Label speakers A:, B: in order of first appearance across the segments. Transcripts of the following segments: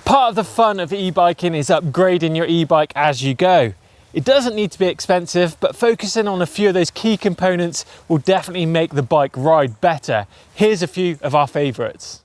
A: Part of the fun of e-biking is upgrading your e-bike as you go. It doesn't need to be expensive, but focusing on a few of those key components will definitely make the bike ride better. Here's a few of our favourites.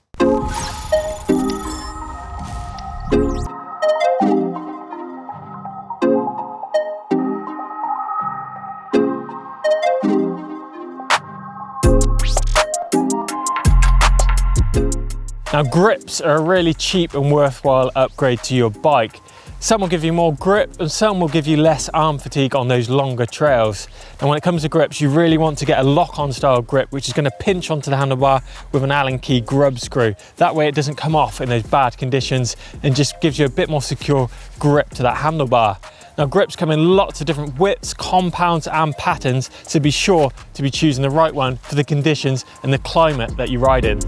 A: Now, grips are a really cheap and worthwhile upgrade to your bike. Some will give you more grip and some will give you less arm fatigue on those longer trails. And when it comes to grips, you really want to get a lock-on style grip, which is going to pinch onto the handlebar with an Allen key grub screw. That way it doesn't come off in those bad conditions and just gives you a bit more secure grip to that handlebar. Now, grips come in lots of different widths, compounds and patterns, so be sure to be choosing the right one for the conditions and the climate that you ride in.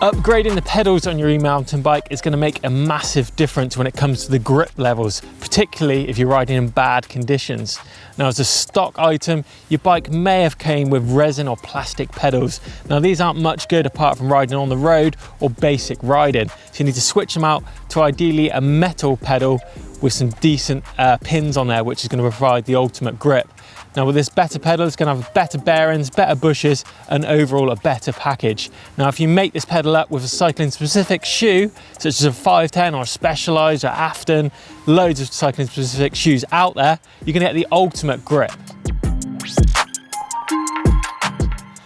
A: Upgrading the pedals on your e-mountain bike is going to make a massive difference when it comes to the grip levels, particularly if you're riding in bad conditions. Now, as a stock item, your bike may have came with resin or plastic pedals. Now, these aren't much good apart from riding on the road or basic riding. So you need to switch them out to ideally a metal pedal with some decent pins on there, which is going to provide the ultimate grip. Now, with this better pedal, it's going to have better bearings, better bushes, and overall a better package. Now, if you make this pedal up with a cycling specific shoe, such as a 510 or a Specialized or Afton, loads of cycling specific shoes out there, you're going to get the ultimate grip.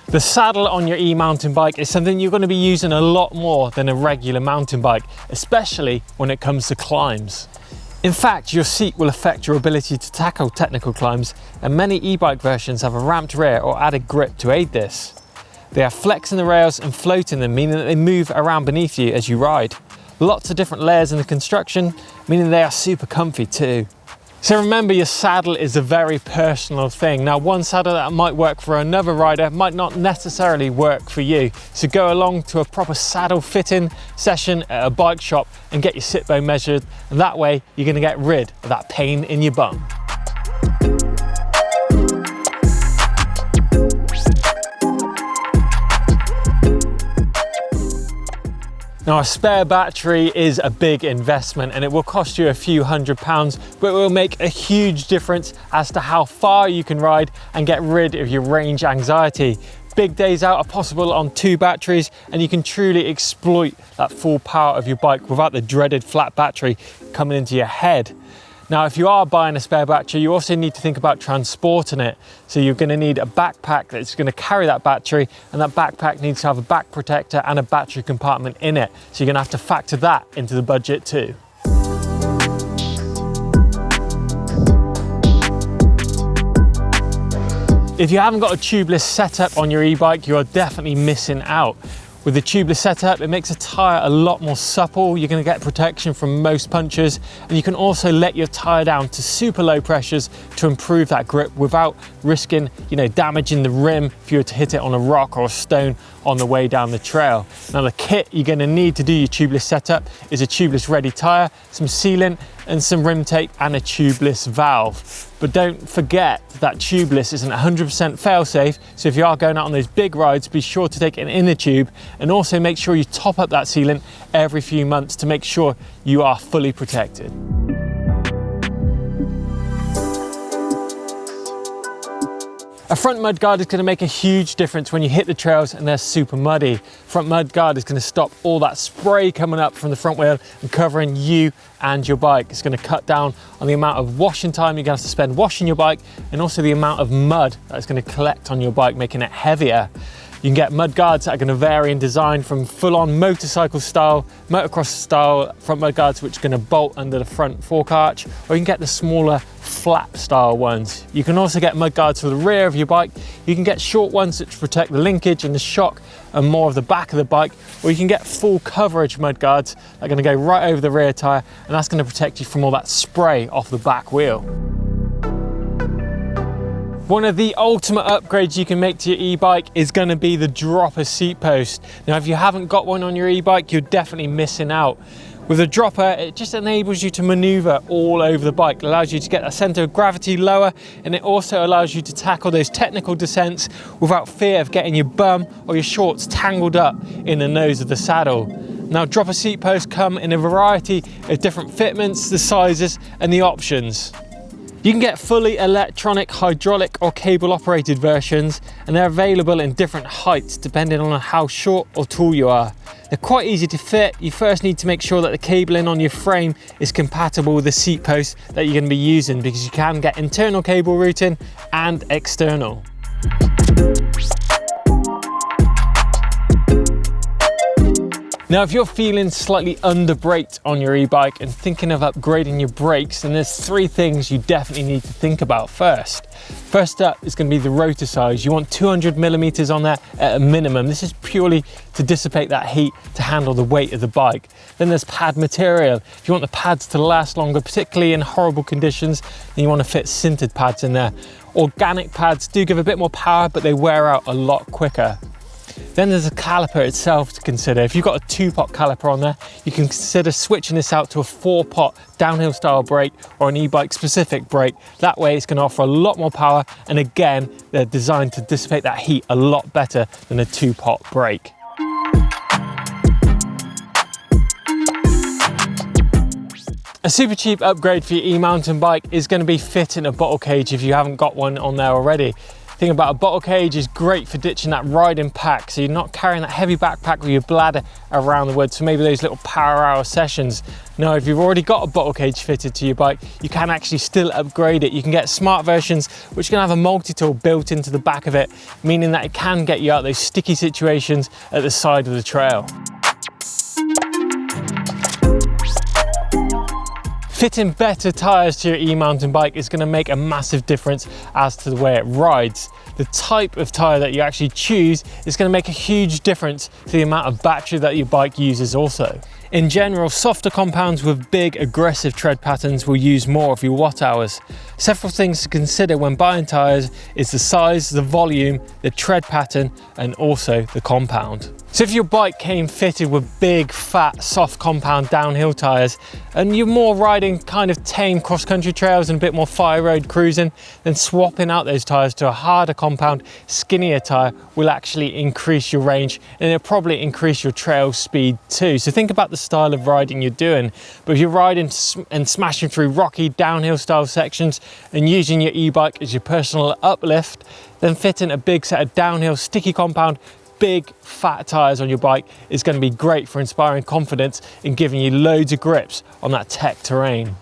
A: The saddle on your e-mountain bike is something you're going to be using a lot more than a regular mountain bike, especially when it comes to climbs. In fact, your seat will affect your ability to tackle technical climbs, and many e-bike versions have a ramped rear or added grip to aid this. They have flex in the rails and float in them, meaning that they move around beneath you as you ride. Lots of different layers in the construction, meaning they are super comfy too. So remember, your saddle is a very personal thing. Now, one saddle that might work for another rider might not necessarily work for you. So go along to a proper saddle fitting session at a bike shop and get your sit bone measured. And that way you're going to get rid of that pain in your bum. Now, a spare battery is a big investment and it will cost you a few £100s, but it will make a huge difference as to how far you can ride and get rid of your range anxiety. Big days out are possible on 2 batteries and you can truly exploit that full power of your bike without the dreaded flat battery coming into your head. Now, if you are buying a spare battery, you also need to think about transporting it. So you're going to need a backpack that's going to carry that battery, and that backpack needs to have a back protector and a battery compartment in it. So you're going to have to factor that into the budget too. If you haven't got a tubeless setup on your e-bike, you are definitely missing out. With the tubeless setup, it makes a tyre a lot more supple. You're going to get protection from most punches, and you can also let your tyre down to super low pressures to improve that grip without risking, damaging the rim if you were to hit it on a rock or a stone on the way down the trail. Now, the kit you're going to need to do your tubeless setup is a tubeless ready tyre, some sealant and some rim tape and a tubeless valve. But don't forget that tubeless isn't 100% fail-safe, so if you are going out on those big rides, be sure to take an inner tube and also make sure you top up that sealant every few months to make sure you are fully protected. A front mud guard is going to make a huge difference when you hit the trails and they're super muddy. Front mud guard is going to stop all that spray coming up from the front wheel and covering you and your bike. It's going to cut down on the amount of washing time you're going to have to spend washing your bike, and also the amount of mud that's going to collect on your bike, making it heavier. You can get mud guards that are going to vary in design from full-on motorcycle style, motocross style front mud guards which are going to bolt under the front fork arch, or you can get the smaller flap style ones. You can also get mud guards for the rear of your bike. You can get short ones which protect the linkage and the shock and more of the back of the bike, or you can get full coverage mud guards that are going to go right over the rear tyre, and that's going to protect you from all that spray off the back wheel. One of the ultimate upgrades you can make to your e-bike is going to be the dropper seat post. Now, if you haven't got one on your e-bike, you're definitely missing out. With a dropper, it just enables you to maneuver all over the bike. It allows you to get a center of gravity lower, and it also allows you to tackle those technical descents without fear of getting your bum or your shorts tangled up in the nose of the saddle. Now, dropper seat posts come in a variety of different fitments, the sizes and the options. You can get fully electronic, hydraulic or cable operated versions, and they're available in different heights depending on how short or tall you are. They're quite easy to fit. You first need to make sure that the cabling on your frame is compatible with the seat post that you're going to be using, because you can get internal cable routing and external. Now, if you're feeling slightly under-braked on your e-bike and thinking of upgrading your brakes, then there's three things you definitely need to think about first. First up is going to be the rotor size. You want 200 millimeters on there at a minimum. This is purely to dissipate that heat to handle the weight of the bike. Then there's pad material. If you want the pads to last longer, particularly in horrible conditions, then you want to fit sintered pads in there. Organic pads do give a bit more power, but they wear out a lot quicker. Then there's the caliper itself to consider. If you've got a 2-pot caliper on there, you can consider switching this out to a 4-pot downhill style brake or an e-bike specific brake. That way it's going to offer a lot more power, and again, they're designed to dissipate that heat a lot better than a 2-pot brake. A super cheap upgrade for your e-mountain bike is going to be fitting a bottle cage if you haven't got one on there already. The thing about a bottle cage is great for ditching that riding pack, so you're not carrying that heavy backpack with your bladder around the woods for maybe those little power hour sessions. Now, if you've already got a bottle cage fitted to your bike, you can actually still upgrade it. You can get smart versions which can have a multi-tool built into the back of it, meaning that it can get you out of those sticky situations at the side of the trail. Fitting better tyres to your e-mountain bike is going to make a massive difference as to the way it rides. The type of tyre that you actually choose is going to make a huge difference to the amount of battery that your bike uses also. In general, softer compounds with big aggressive tread patterns will use more of your watt hours. Several things to consider when buying tyres is the size, the volume, the tread pattern and also the compound. So if your bike came fitted with big, fat, soft compound downhill tyres and you're more riding kind of tame cross-country trails and a bit more fire road cruising, then swapping out those tyres to a harder compound, skinnier tyre will actually increase your range, and it'll probably increase your trail speed too. So think about the style of riding you're doing. But if you're riding and smashing through rocky downhill style sections and using your e-bike as your personal uplift, then fitting a big set of downhill sticky compound big fat tyres on your bike is going to be great for inspiring confidence and giving you loads of grips on that tech terrain.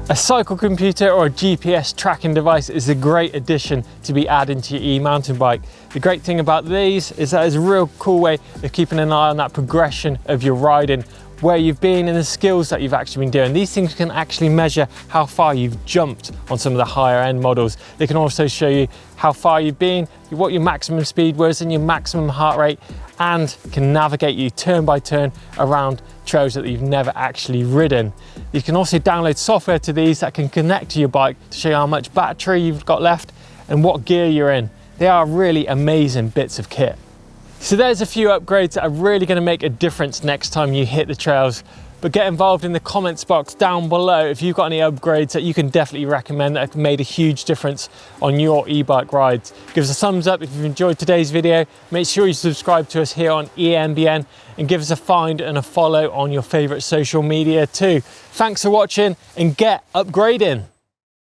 A: A cycle computer or a GPS tracking device is a great addition to be adding to your e-mountain bike. The great thing about these is that it's a real cool way of keeping an eye on that progression of your riding, where you've been and the skills that you've actually been doing. These things can actually measure how far you've jumped on some of the higher end models. They can also show you how far you've been, what your maximum speed was and your maximum heart rate, and can navigate you turn by turn around trails that you've never actually ridden. You can also download software to these that can connect to your bike to show you how much battery you've got left and what gear you're in. They are really amazing bits of kit. So there's a few upgrades that are really going to make a difference next time you hit the trails. But get involved in the comments box down below if you've got any upgrades that you can definitely recommend that have made a huge difference on your e-bike rides. Give us a thumbs up if you've enjoyed today's video. Make sure you subscribe to us here on EMBN and give us a find and a follow on your favorite social media too. Thanks for watching and get upgrading.